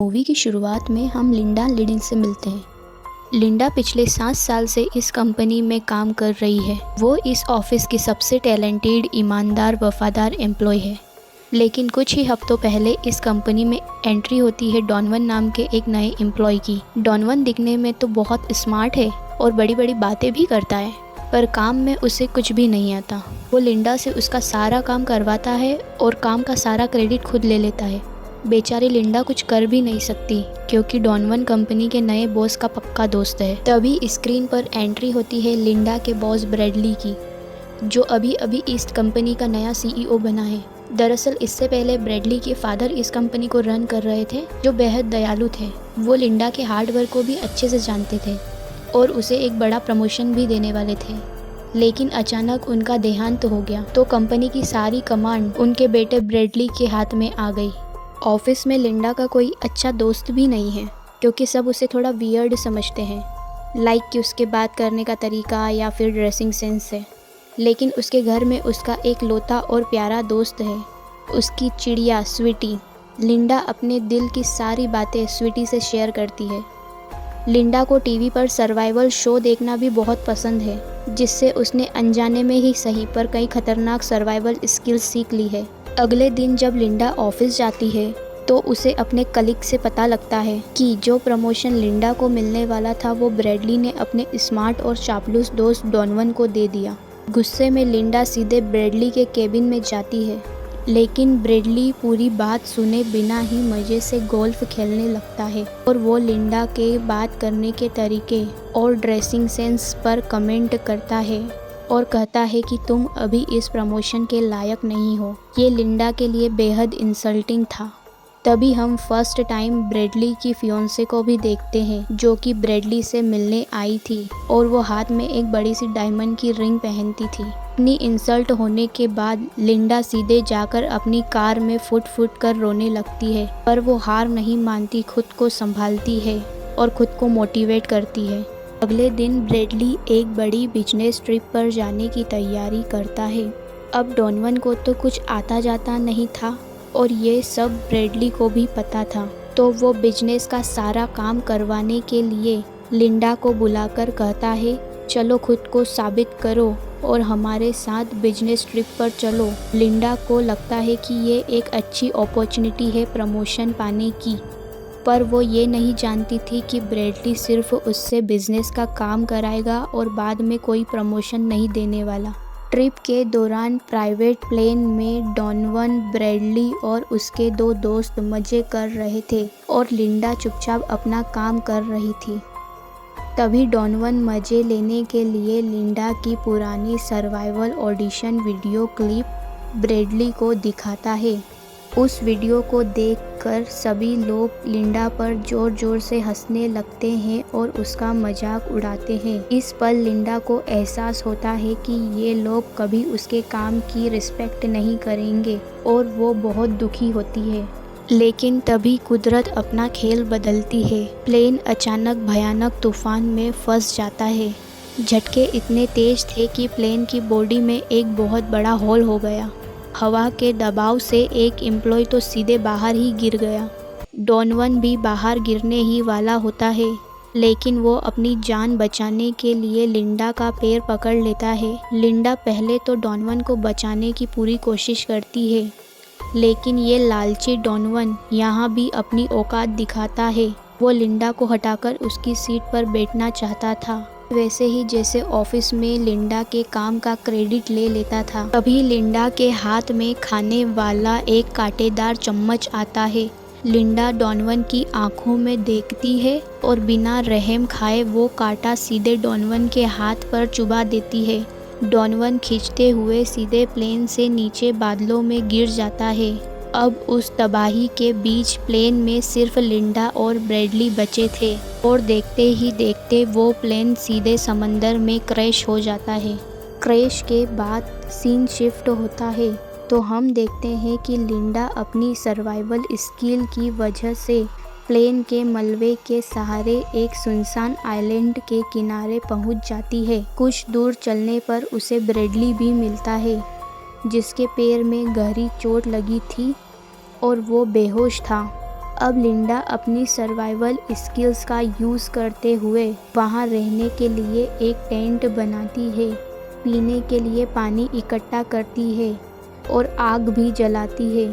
Movie की शुरुआत में हम लिंडा लिडिंग से मिलते हैं। लिंडा पिछले 7 साल से इस कंपनी में काम कर रही है। वो इस ऑफिस की सबसे टैलेंटेड, ईमानदार, वफादार एम्प्लॉय है। लेकिन कुछ ही हफ्तों पहले इस कंपनी में एंट्री होती है डॉनवन नाम के एक नए एम्प्लॉय की। डॉनवन दिखने में तो बहुत स्मार्ट है और बड़ी बड़ी बातें भी करता है, पर काम में उसे कुछ भी नहीं आता। वो लिंडा से उसका सारा काम करवाता है और काम का सारा क्रेडिट खुद ले लेता है। बेचारी लिंडा कुछ कर भी नहीं सकती क्योंकि डॉनवन कंपनी के नए बॉस का पक्का दोस्त है। तभी स्क्रीन पर एंट्री होती है लिंडा के बॉस ब्रैडली की, जो अभी अभी इस कंपनी का नया सीईओ बना है। दरअसल इससे पहले ब्रैडली के फादर इस कंपनी को रन कर रहे थे, जो बेहद दयालु थे। वो लिंडा के हार्ड वर्क को भी अच्छे से जानते थे और उसे एक बड़ा प्रमोशन भी देने वाले थे। लेकिन अचानक उनका देहांत हो गया तो कंपनी की सारी कमांड उनके बेटे ब्रैडली के हाथ में आ गई। ऑफिस में लिंडा का कोई अच्छा दोस्त भी नहीं है क्योंकि सब उसे थोड़ा वियर्ड समझते हैं, लाइक कि उसके बात करने का तरीका या फिर ड्रेसिंग सेंस है। लेकिन उसके घर में उसका एक लौता और प्यारा दोस्त है, उसकी चिड़िया स्वीटी। लिंडा अपने दिल की सारी बातें स्वीटी से शेयर करती है। लिंडा को टीवी पर सर्वाइवल शो देखना भी बहुत पसंद है, जिससे उसने अनजाने में ही सही पर कई खतरनाक सर्वाइवल स्किल्स सीख ली है। अगले दिन जब लिंडा ऑफिस जाती है तो उसे अपने कलीग से पता लगता है कि जो प्रमोशन लिंडा को मिलने वाला था वो ब्रैडली ने अपने स्मार्ट और चापलूस दोस्त डॉनवन को दे दिया। गुस्से में लिंडा सीधे ब्रैडली के केबिन में जाती है, लेकिन ब्रैडली पूरी बात सुने बिना ही मज़े से गोल्फ खेलने लगता है और वो लिंडा के बात करने के तरीके और ड्रेसिंग सेंस पर कमेंट करता है और कहता है कि तुम अभी इस प्रमोशन के लायक नहीं हो। ये लिंडा के लिए बेहद इंसल्टिंग था। तभी हम फर्स्ट टाइम ब्रैडली की फियोंसे को भी देखते हैं, जो कि ब्रैडली से मिलने आई थी और वो हाथ में एक बड़ी सी डायमंड की रिंग पहनती थी। अपनी इंसल्ट होने के बाद लिंडा सीधे जाकर अपनी कार में फुट फुट कर रोने लगती है, पर वो हार नहीं मानती, खुद को संभालती है और खुद को मोटिवेट करती है। अगले दिन ब्रैडली एक बड़ी बिजनेस ट्रिप पर जाने की तैयारी करता है। अब डॉनवन को तो कुछ आता जाता नहीं था और ये सब ब्रैडली को भी पता था, तो वो बिजनेस का सारा काम करवाने के लिए लिंडा को बुलाकर कहता है, चलो खुद को साबित करो और हमारे साथ बिजनेस ट्रिप पर चलो। लिंडा को लगता है कि ये एक अच्छी अपॉर्चुनिटी है प्रमोशन पाने की, पर वो ये नहीं जानती थी कि ब्रैडली सिर्फ उससे बिजनेस का काम कराएगा और बाद में कोई प्रमोशन नहीं देने वाला। ट्रिप के दौरान प्राइवेट प्लेन में डॉनवन, ब्रैडली और उसके 2 दोस्त मज़े कर रहे थे और लिंडा चुपचाप अपना काम कर रही थी। तभी डॉनवन मज़े लेने के लिए लिंडा की पुरानी survival audition video clip Bradley को दिखाता है। उस वीडियो को देखकर सभी लोग लिंडा पर ज़ोर ज़ोर से हंसने लगते हैं और उसका मजाक उड़ाते हैं। इस पल लिंडा को एहसास होता है कि ये लोग कभी उसके काम की रिस्पेक्ट नहीं करेंगे और वो बहुत दुखी होती है। लेकिन तभी कुदरत अपना खेल बदलती है। प्लेन अचानक भयानक तूफान में फंस जाता है। झटके इतने तेज थे कि प्लेन की बॉडी में एक बहुत बड़ा होल हो गया। हवा के दबाव से एक एम्प्लॉय तो सीधे बाहर ही गिर गया। डॉनवन भी बाहर गिरने ही वाला होता है, लेकिन वो अपनी जान बचाने के लिए लिंडा का पैर पकड़ लेता है। लिंडा पहले तो डॉनवन को बचाने की पूरी कोशिश करती है, लेकिन ये लालची डॉनवन यहाँ भी अपनी औकात दिखाता है। वो लिंडा को हटाकर उसकी सीट पर बैठना चाहता था, वैसे ही जैसे ऑफिस में लिंडा के काम का क्रेडिट ले लेता था। तभी लिंडा के हाथ में खाने वाला एक कांटेदार चम्मच आता है। लिंडा डॉनवन की आंखों में देखती है और बिना रहम खाए वो कांटा सीधे डॉनवन के हाथ पर चुभा देती है। डॉनवन खींचते हुए सीधे प्लेन से नीचे बादलों में गिर जाता है। अब उस तबाही के बीच प्लेन में सिर्फ लिंडा और ब्रैडली बचे थे और देखते ही देखते वो प्लेन सीधे समंदर में क्रैश हो जाता है। क्रैश के बाद सीन शिफ्ट होता है तो हम देखते हैं कि लिंडा अपनी सर्वाइवल स्किल की वजह से प्लेन के मलबे के सहारे एक सुनसान आइलैंड के किनारे पहुंच जाती है। कुछ दूर चलने पर उसे ब्रैडली भी मिलता है, जिसके पैर में गहरी चोट लगी थी और वो बेहोश था। अब लिंडा अपनी सर्वाइवल स्किल्स का यूज़ करते हुए वहाँ रहने के लिए एक टेंट बनाती है, पीने के लिए पानी इकट्ठा करती है और आग भी जलाती है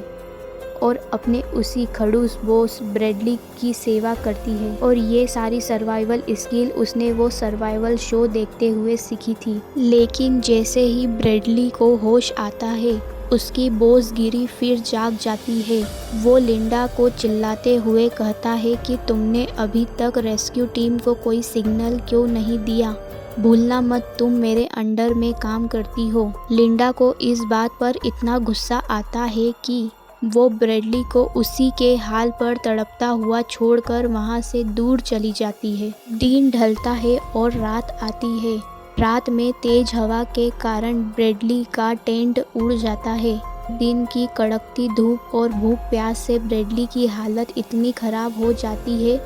और अपने उसी खड़ूस बॉस ब्रैडली की सेवा करती है। और ये सारी सर्वाइवल स्किल उसने वो सर्वाइवल शो देखते हुए सीखी थी। लेकिन जैसे ही ब्रैडली को होश आता है, उसकी बॉसगिरी फिर जाग जाती है। वो लिंडा को चिल्लाते हुए कहता है कि तुमने अभी तक रेस्क्यू टीम को कोई सिग्नल क्यों नहीं दिया? भूलना मत, तुम मेरे अंडर में काम करती हो। लिंडा को इस बात पर इतना गुस्सा आता है कि वो ब्रैडली को उसी के हाल पर तड़पता हुआ छोड़कर वहाँ से दूर चली जाती है। दिन ढलता है और रात आती है। रात में तेज हवा के कारण ब्रैडली का टेंट उड़ जाता है। दिन की कड़कती धूप और भूख प्यास से ब्रैडली की हालत इतनी खराब हो जाती है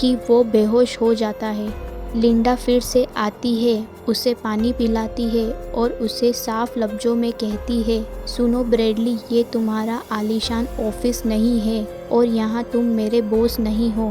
कि वो बेहोश हो जाता है। लिंडा फिर से आती है, उसे पानी पिलाती है और उसे साफ लफ्ज़ों में कहती है, सुनो ब्रैडली, ये तुम्हारा आलीशान ऑफिस नहीं है और यहाँ तुम मेरे बॉस नहीं हो।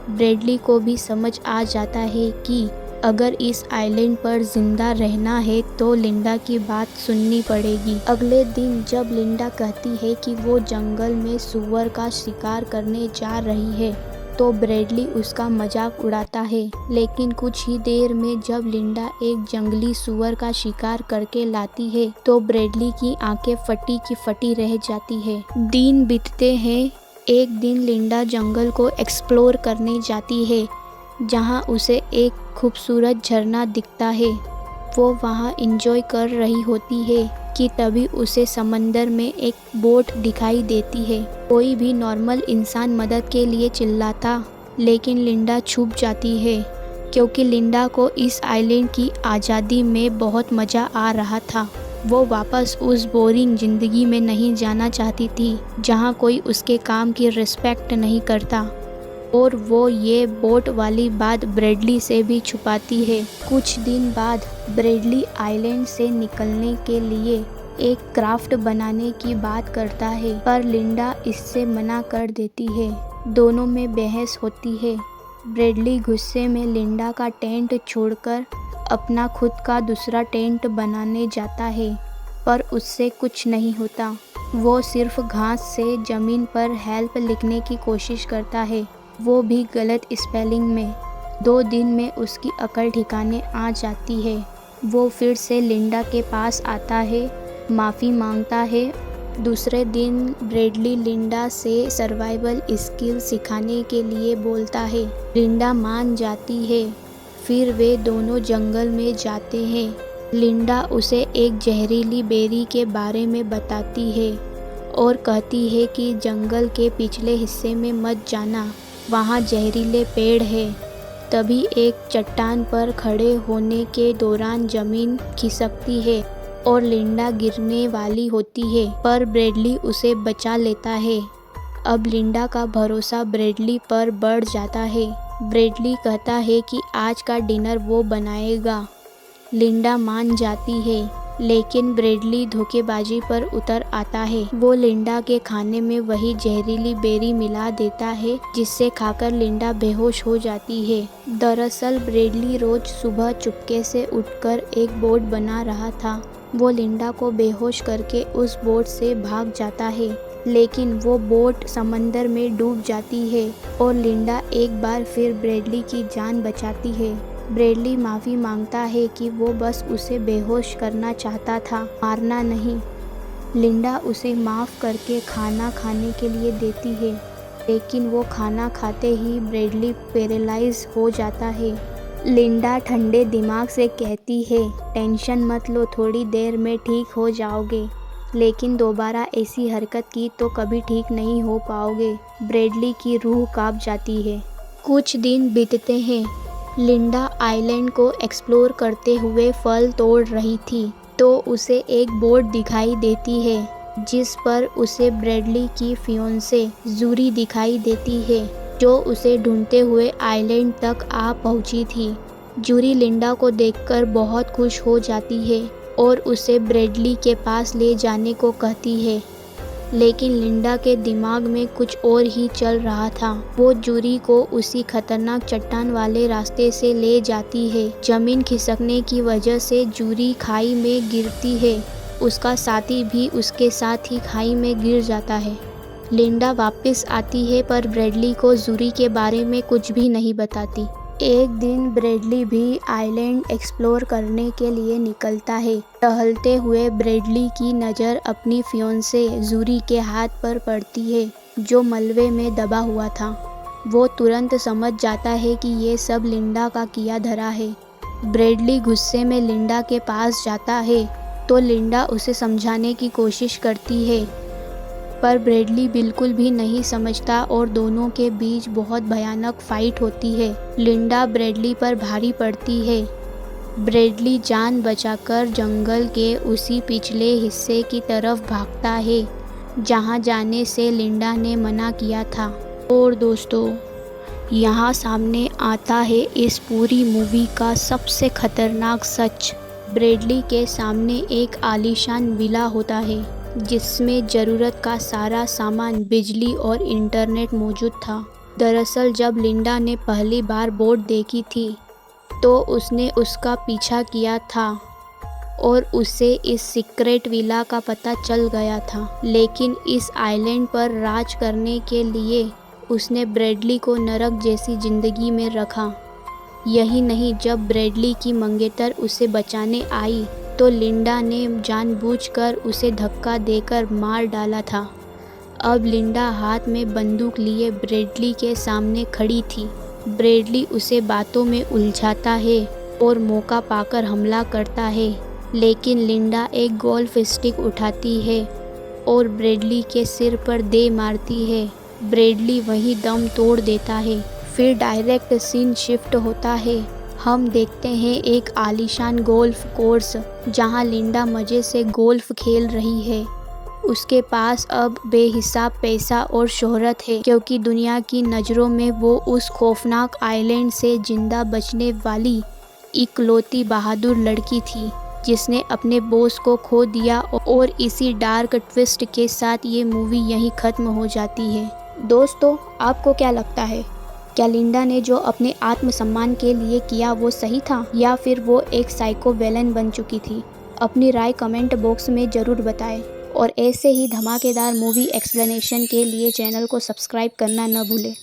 ब्रैडली को भी समझ आ जाता है कि अगर इस आइलैंड पर जिंदा रहना है तो लिंडा की बात सुननी पड़ेगी। अगले दिन जब लिंडा कहती है कि वो जंगल में सूअर का शिकार करने जा रही है, तो ब्रैडली उसका मजाक उड़ाता है। लेकिन कुछ ही देर में जब लिंडा एक जंगली सूअर का शिकार करके लाती है, तो ब्रैडली की आंखें फटी की फटी रह जाती है। दिन बीतते हैं। एक दिन लिंडा जंगल को एक्सप्लोर करने जाती है, जहां उसे एक खूबसूरत झरना दिखता है। वो वहां एंजॉय कर रही होती है कि तभी उसे समंदर में एक बोट दिखाई देती है। कोई भी नॉर्मल इंसान मदद के लिए चिल्लाता, लेकिन लिंडा छुप जाती है क्योंकि लिंडा को इस आइलैंड की आज़ादी में बहुत मज़ा आ रहा था। वो वापस उस बोरिंग ज़िंदगी में नहीं जाना चाहती थी जहाँ कोई उसके काम की रिस्पेक्ट नहीं करता। और वो ये बोट वाली बात ब्रैडली से भी छुपाती है। कुछ दिन बाद ब्रैडली आइलैंड से निकलने के लिए एक क्राफ्ट बनाने की बात करता है, पर लिंडा इससे मना कर देती है। दोनों में बहस होती है। ब्रैडली गुस्से में लिंडा का टेंट छोड़कर अपना खुद का दूसरा टेंट बनाने जाता है, पर उससे कुछ नहीं होता। वो सिर्फ घास से ज़मीन पर हेल्प लिखने की कोशिश करता है, वो भी गलत स्पेलिंग में। 2 दिन में उसकी अकल ठिकाने आ जाती है। वो फिर से लिंडा के पास आता है, माफ़ी मांगता है। दूसरे दिन ब्रैडली लिंडा से सर्वाइवल स्किल सिखाने के लिए बोलता है। लिंडा मान जाती है। फिर वे दोनों जंगल में जाते हैं। लिंडा उसे एक जहरीली बेरी के बारे में बताती है और कहती है कि जंगल के पिछले हिस्से में मत जाना, वहाँ जहरीले पेड़ है। तभी एक चट्टान पर खड़े होने के दौरान ज़मीन खिसकती है और लिंडा गिरने वाली होती है, पर ब्रैडली उसे बचा लेता है। अब लिंडा का भरोसा ब्रैडली पर बढ़ जाता है। ब्रैडली कहता है कि आज का डिनर वो बनाएगा। लिंडा मान जाती है, लेकिन ब्रैडली धोखेबाजी पर उतर आता है। वो लिंडा के खाने में वही जहरीली बेरी मिला देता है, जिससे खाकर लिंडा बेहोश हो जाती है। दरअसल ब्रैडली रोज सुबह चुपके से उठकर एक बोट बना रहा था। वो लिंडा को बेहोश करके उस बोट से भाग जाता है, लेकिन वो बोट समंदर में डूब जाती है और लिंडा एक बार फिर ब्रैडली की जान बचाती है। ब्रैडली माफ़ी मांगता है कि वो बस उसे बेहोश करना चाहता था, मारना नहीं। लिंडा उसे माफ़ करके खाना खाने के लिए देती है, लेकिन वो खाना खाते ही ब्रैडली पैरालाइज हो जाता है। लिंडा ठंडे दिमाग से कहती है, टेंशन मत लो, थोड़ी देर में ठीक हो जाओगे। लेकिन दोबारा ऐसी हरकत की तो कभी ठीक नहीं हो पाओगे। ब्रैडली की रूह कांप जाती है। कुछ दिन बीतते हैं। लिंडा आइलैंड को एक्सप्लोर करते हुए फल तोड़ रही थी, तो उसे एक बोट दिखाई देती है, जिस पर उसे ब्रैडली की फियोंसे जूरी दिखाई देती है, जो उसे ढूंढते हुए आइलैंड तक आ पहुंची थी। जूरी लिंडा को देखकर बहुत खुश हो जाती है और उसे ब्रैडली के पास ले जाने को कहती है। लेकिन लिंडा के दिमाग में कुछ और ही चल रहा था। वो जूरी को उसी खतरनाक चट्टान वाले रास्ते से ले जाती है। जमीन खिसकने की वजह से जूरी खाई में गिरती है। उसका साथी भी उसके साथ ही खाई में गिर जाता है। लिंडा वापस आती है पर ब्रैडली को जूरी के बारे में कुछ भी नहीं बताती। एक दिन ब्रैडली भी आइलैंड एक्सप्लोर करने के लिए निकलता है। टहलते हुए ब्रैडली की नज़र अपनी फियोंसे जूरी के हाथ पर पड़ती है जो मलबे में दबा हुआ था। वो तुरंत समझ जाता है कि ये सब लिंडा का किया धरा है। ब्रैडली गुस्से में लिंडा के पास जाता है तो लिंडा उसे समझाने की कोशिश करती है, पर ब्रैडली बिल्कुल भी नहीं समझता और दोनों के बीच बहुत भयानक फाइट होती है। लिंडा ब्रैडली पर भारी पड़ती है। ब्रैडली जान बचाकर जंगल के उसी पिछले हिस्से की तरफ भागता है जहां जाने से लिंडा ने मना किया था। और दोस्तों, यहाँ सामने आता है इस पूरी मूवी का सबसे खतरनाक सच। ब्रैडली के सामने एक आलीशान विला होता है जिसमें ज़रूरत का सारा सामान, बिजली और इंटरनेट मौजूद था। दरअसल जब लिंडा ने पहली बार बोट देखी थी तो उसने उसका पीछा किया था और उसे इस सीक्रेट विला का पता चल गया था। लेकिन इस आइलैंड पर राज करने के लिए उसने ब्रैडली को नरक जैसी ज़िंदगी में रखा। यही नहीं, जब ब्रैडली की मंगेतर उसे बचाने आई तो लिंडा ने जानबूझकर उसे धक्का देकर मार डाला था। अब लिंडा हाथ में बंदूक लिए ब्रैडली के सामने खड़ी थी। ब्रैडली उसे बातों में उलझाता है और मौका पाकर हमला करता है, लेकिन लिंडा एक गोल्फ स्टिक उठाती है और ब्रैडली के सिर पर दे मारती है। ब्रैडली वहीं दम तोड़ देता है। फिर डायरेक्ट सीन शिफ्ट होता है। हम देखते हैं एक आलीशान गोल्फ कोर्स जहां लिंडा मज़े से गोल्फ खेल रही है। उसके पास अब बेहिसाब पैसा और शोहरत है क्योंकि दुनिया की नज़रों में वो उस खौफनाक आइलैंड से जिंदा बचने वाली इकलौती बहादुर लड़की थी जिसने अपने बॉस को खो दिया। और इसी डार्क ट्विस्ट के साथ ये मूवी यहीं ख़त्म हो जाती है। दोस्तों, आपको क्या लगता है? क्या लिंडा ने जो अपने आत्मसम्मान के लिए किया वो सही था या फिर वो एक साइको विलेन बन चुकी थी? अपनी राय कमेंट बॉक्स में ज़रूर बताएं और ऐसे ही धमाकेदार मूवी एक्सप्लेनेशन के लिए चैनल को सब्सक्राइब करना न भूलें।